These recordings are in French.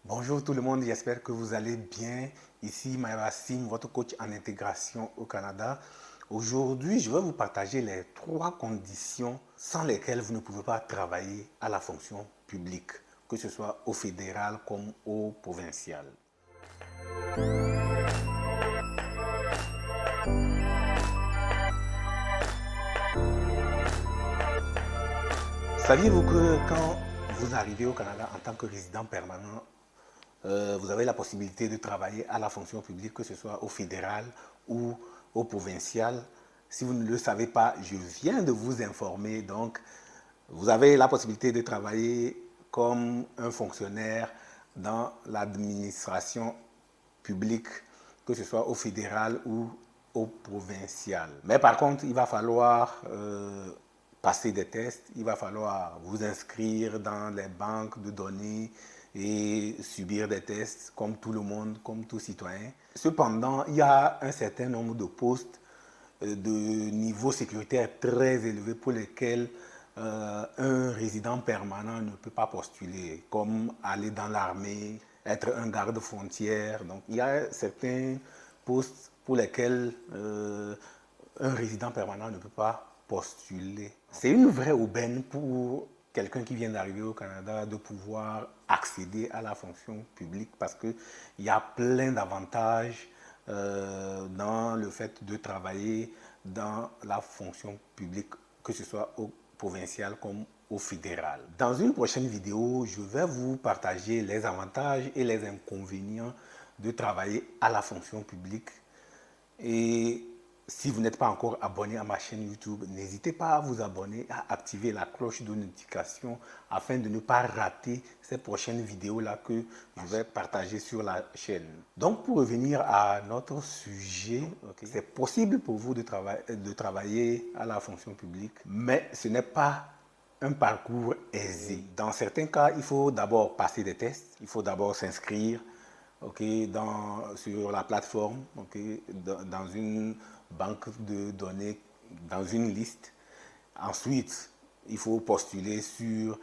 Bonjour tout le monde, j'espère que vous allez bien. Ici Maëva Sim, votre coach en intégration au Canada. Aujourd'hui, je vais vous partager les 3 conditions sans lesquelles vous ne pouvez pas travailler à la fonction publique, que ce soit au fédéral comme au provincial. Saviez-vous que quand vous arrivez au Canada en tant que résident permanent, vous avez la possibilité de travailler à la fonction publique, que ce soit au fédéral ou au provincial. Si vous ne le savez pas, je viens de vous informer. Donc, vous avez la possibilité de travailler comme un fonctionnaire dans l'administration publique, que ce soit au fédéral ou au provincial. Mais par contre, il va falloir passer des tests, il va falloir vous inscrire dans les banques de données et subir des tests comme tout le monde, comme tout citoyen. Cependant, il y a un certain nombre de postes de niveau sécuritaire très élevé pour lesquels un résident permanent ne peut pas postuler, comme aller dans l'armée, être un garde-frontière. Donc il y a certains postes pour lesquels un résident permanent ne peut pas postuler. C'est une vraie aubaine pour quelqu'un qui vient d'arriver au Canada de pouvoir accéder à la fonction publique parce qu'il y a plein d'avantages dans le fait de travailler dans la fonction publique, que ce soit au provincial comme au fédéral. Dans une prochaine vidéo, je vais vous partager les avantages et les inconvénients de travailler à la fonction publique. Et si vous n'êtes pas encore abonné à ma chaîne YouTube, n'hésitez pas à vous abonner, à activer la cloche de notification afin de ne pas rater ces prochaines vidéos-là que je vais partager sur la chaîne. Donc, pour revenir à notre sujet, c'est possible pour vous de travailler à la fonction publique, mais ce n'est pas un parcours aisé. Dans certains cas, il faut d'abord passer des tests, il faut d'abord s'inscrire sur la plateforme, dans une banque de données, dans une liste. Ensuite, il faut postuler sur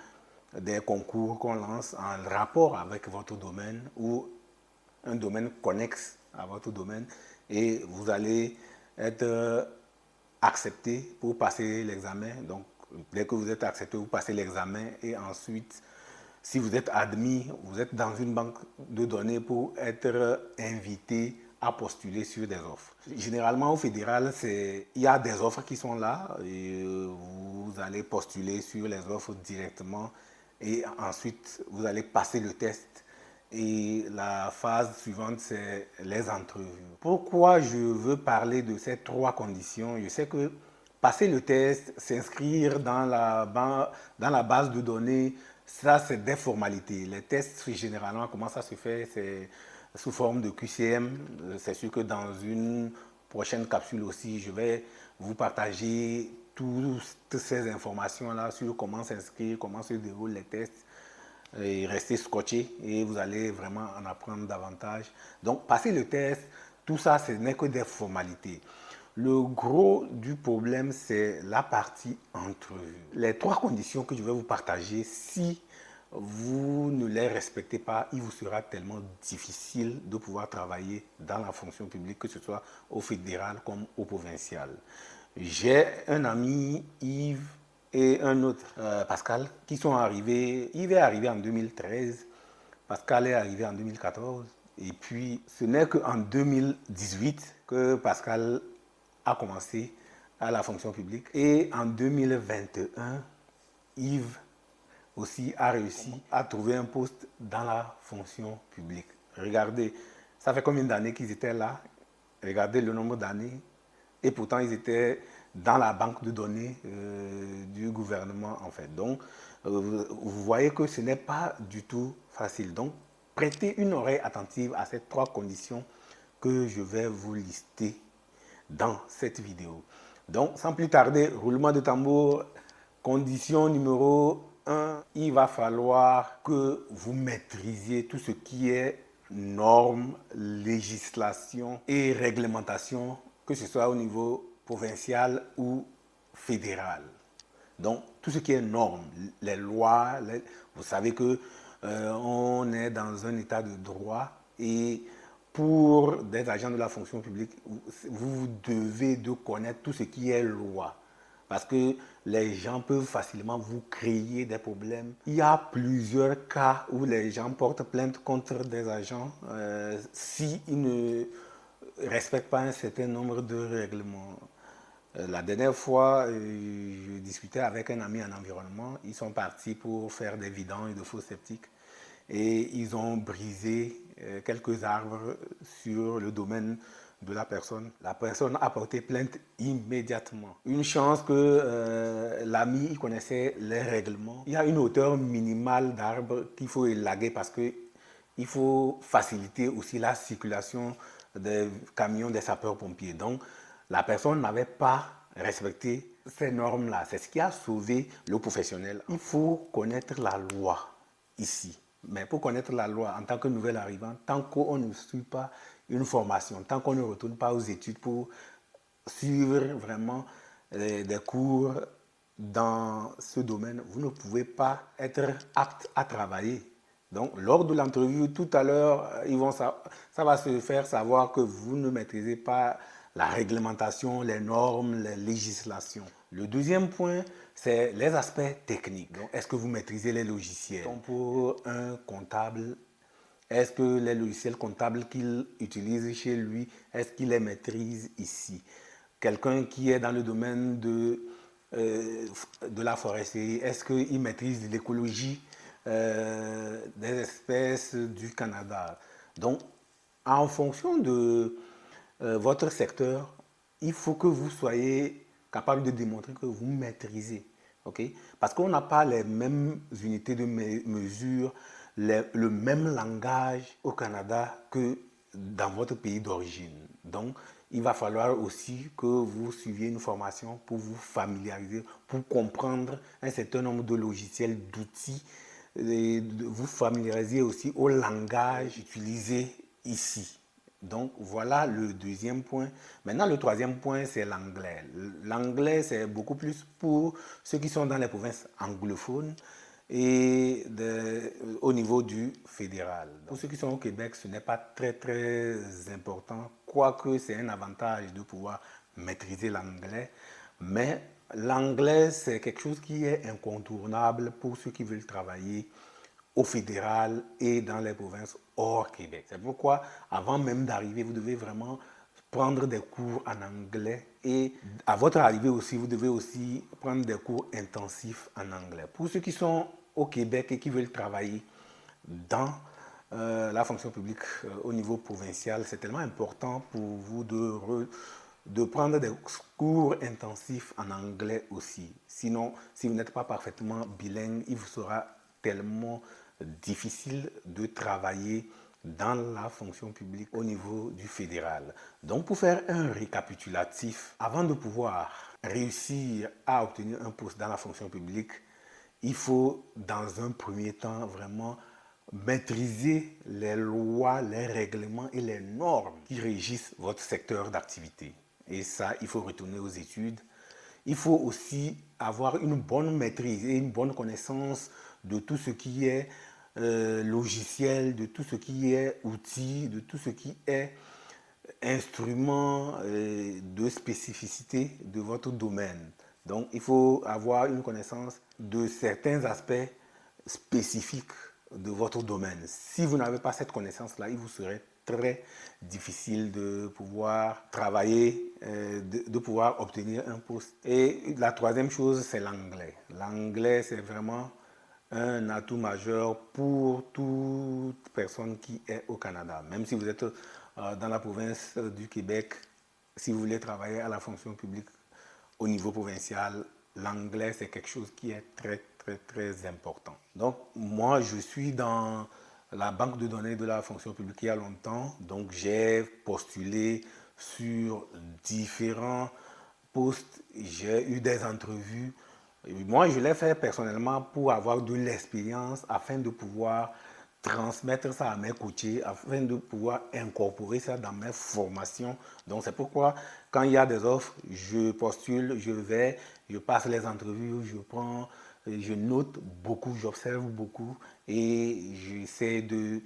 des concours qu'on lance en rapport avec votre domaine ou un domaine connexe à votre domaine et vous allez être accepté pour passer l'examen. Donc, dès que vous êtes accepté, vous passez l'examen et ensuite, si vous êtes admis, vous êtes dans une banque de données pour être invité à postuler sur des offres. Généralement, au fédéral, il y a des offres qui sont là et vous allez postuler sur les offres directement et ensuite, vous allez passer le test et la phase suivante, c'est les entrevues. Pourquoi je veux parler de ces 3 conditions? Je sais que passer le test, s'inscrire dans la base de données, ça c'est des formalités. Les tests, généralement, comment ça se fait? C'est sous forme de QCM. C'est sûr que dans une prochaine capsule aussi, je vais vous partager toutes ces informations-là sur comment s'inscrire, comment se déroulent les tests et restez scotché et vous allez vraiment en apprendre davantage. Donc, passer le test, tout ça, ce n'est que des formalités. Le gros du problème, c'est la partie entrevue. Les 3 conditions que je vais vous partager, si vous ne les respectez pas, il vous sera tellement difficile de pouvoir travailler dans la fonction publique, que ce soit au fédéral comme au provincial. J'ai un ami, Yves, et un autre, Pascal, qui sont arrivés. Yves est arrivé en 2013, Pascal est arrivé en 2014. Et puis, ce n'est qu'en 2018 que Pascal a commencé à la fonction publique. Et en 2021, Yves aussi a réussi à trouver un poste dans la fonction publique. Regardez, ça fait combien d'années qu'ils étaient là? Regardez le nombre d'années. Et pourtant, ils étaient dans la banque de données du gouvernement, en fait. Donc, vous voyez que ce n'est pas du tout facile. Donc, prêtez une oreille attentive à ces 3 conditions que je vais vous lister dans cette vidéo. Donc, sans plus tarder, roulement de tambour, condition numéro 1, il va falloir que vous maîtrisiez tout ce qui est normes, législation et réglementation, que ce soit au niveau provincial ou fédéral. Donc, tout ce qui est normes, les lois, vous savez que on est dans un état de droit et pour des agents de la fonction publique, vous devez de connaître tout ce qui est loi. Parce que les gens peuvent facilement vous créer des problèmes. Il y a plusieurs cas où les gens portent plainte contre des agents s'ils ne respectent pas un certain nombre de règlements. La dernière fois, je discutais avec un ami en environnement. Ils sont partis pour faire des vidanges et de faux sceptiques. Et ils ont brisé quelques arbres sur le domaine de la personne. La personne a porté plainte immédiatement. Une chance que l'ami connaissait les règlements. Il y a une hauteur minimale d'arbres qu'il faut élaguer parce qu'il faut faciliter aussi la circulation des camions des sapeurs-pompiers. Donc, la personne n'avait pas respecté ces normes-là. C'est ce qui a sauvé le professionnel. Il faut connaître la loi ici. Mais pour connaître la loi en tant que nouvel arrivant, tant qu'on ne suit pas une formation, tant qu'on ne retourne pas aux études pour suivre vraiment des cours dans ce domaine, vous ne pouvez pas être apte à travailler. Donc, lors de l'entrevue, tout à l'heure, ça va se faire savoir que vous ne maîtrisez pas la réglementation, les normes, les législations. Le deuxième point, c'est les aspects techniques. Donc, est-ce que vous maîtrisez les logiciels? Donc, pour un comptable, est-ce que les logiciels comptables qu'il utilise chez lui, est-ce qu'il les maîtrise ici? Quelqu'un qui est dans le domaine de la foresterie, est-ce qu'il maîtrise l'écologie des espèces du Canada? Donc, en fonction de votre secteur, il faut que vous soyez capable de démontrer que vous maîtrisez. Okay? Parce qu'on n'a pas les mêmes unités de mesure, le même langage au Canada que dans votre pays d'origine. Donc, il va falloir aussi que vous suiviez une formation pour vous familiariser, pour comprendre un certain nombre de logiciels, d'outils, et de vous familiariser aussi au langage utilisé ici. Donc voilà le deuxième point. Maintenant, le troisième point, c'est l'anglais. L'anglais, c'est beaucoup plus pour ceux qui sont dans les provinces anglophones et au niveau du fédéral. Pour ceux qui sont au Québec, ce n'est pas très important, quoique c'est un avantage de pouvoir maîtriser l'anglais. Mais l'anglais, c'est quelque chose qui est incontournable pour ceux qui veulent travailler au fédéral et dans les provinces hors Québec. C'est pourquoi, avant même d'arriver, vous devez vraiment prendre des cours en anglais et à votre arrivée aussi, vous devez aussi prendre des cours intensifs en anglais. Pour ceux qui sont au Québec et qui veulent travailler dans la fonction publique au niveau provincial, c'est tellement important pour vous de prendre des cours intensifs en anglais aussi. Sinon, si vous n'êtes pas parfaitement bilingue, il vous sera tellement difficile de travailler dans la fonction publique au niveau du fédéral. Donc, pour faire un récapitulatif, avant de pouvoir réussir à obtenir un poste dans la fonction publique, il faut, dans un premier temps, vraiment maîtriser les lois, les règlements et les normes qui régissent votre secteur d'activité. Et ça, il faut retourner aux études. Il faut aussi avoir une bonne maîtrise et une bonne connaissance de tout ce qui est logiciel, de tout ce qui est outils, de tout ce qui est instrument de spécificité de votre domaine. Donc, il faut avoir une connaissance de certains aspects spécifiques de votre domaine. Si vous n'avez pas cette connaissance-là, il vous serait très difficile de pouvoir travailler, de pouvoir obtenir un poste. Et la troisième chose, c'est l'anglais. L'anglais, c'est vraiment un atout majeur pour toute personne qui est au Canada. Même si vous êtes dans la province du Québec, si vous voulez travailler à la fonction publique au niveau provincial, l'anglais, c'est quelque chose qui est très important. Donc, moi, je suis dans la banque de données de la fonction publique il y a longtemps. Donc, j'ai postulé sur différents postes. J'ai eu des entrevues. Et moi, je l'ai fait personnellement pour avoir de l'expérience afin de pouvoir transmettre ça à mes coachés, afin de pouvoir incorporer ça dans mes formations. Donc, c'est pourquoi, quand il y a des offres, je postule, je passe les entrevues, je prends je note beaucoup, j'observe beaucoup et j'essaie de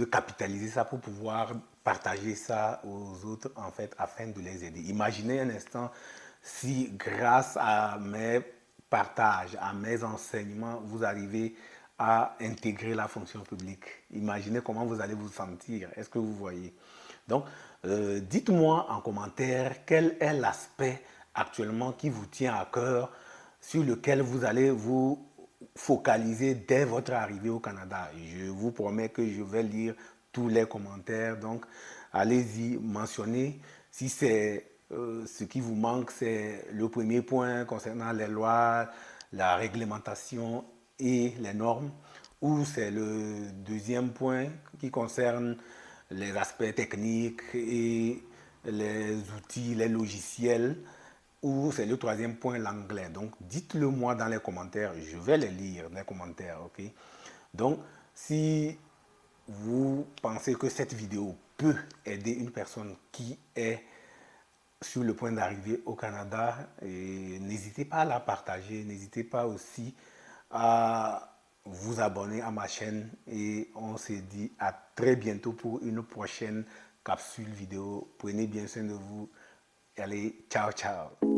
capitaliser ça pour pouvoir partager ça aux autres, en fait, afin de les aider. Imaginez un instant si, grâce à mes partages, à mes enseignements, vous arrivez à intégrer la fonction publique. Imaginez comment vous allez vous sentir. Est-ce que vous voyez? Donc, dites-moi en commentaire quel est l'aspect actuellement qui vous tient à cœur, sur lequel vous allez vous focaliser dès votre arrivée au Canada. Je vous promets que je vais lire tous les commentaires. Donc, allez-y, mentionnez si c'est ce qui vous manque, c'est le premier point concernant les lois, la réglementation et les normes, ou c'est le deuxième point qui concerne les aspects techniques et les outils, les logiciels, ou c'est le troisième point, l'anglais. Donc, dites-le moi dans les commentaires, je vais les lire, les commentaires, ok? Donc, si vous pensez que cette vidéo peut aider une personne qui est sur le point d'arriver au Canada, n'hésitez pas à la partager, n'hésitez pas aussi à vous abonner à ma chaîne et on se dit à très bientôt pour une prochaine capsule vidéo. Prenez bien soin de vous. Allez, ciao, ciao.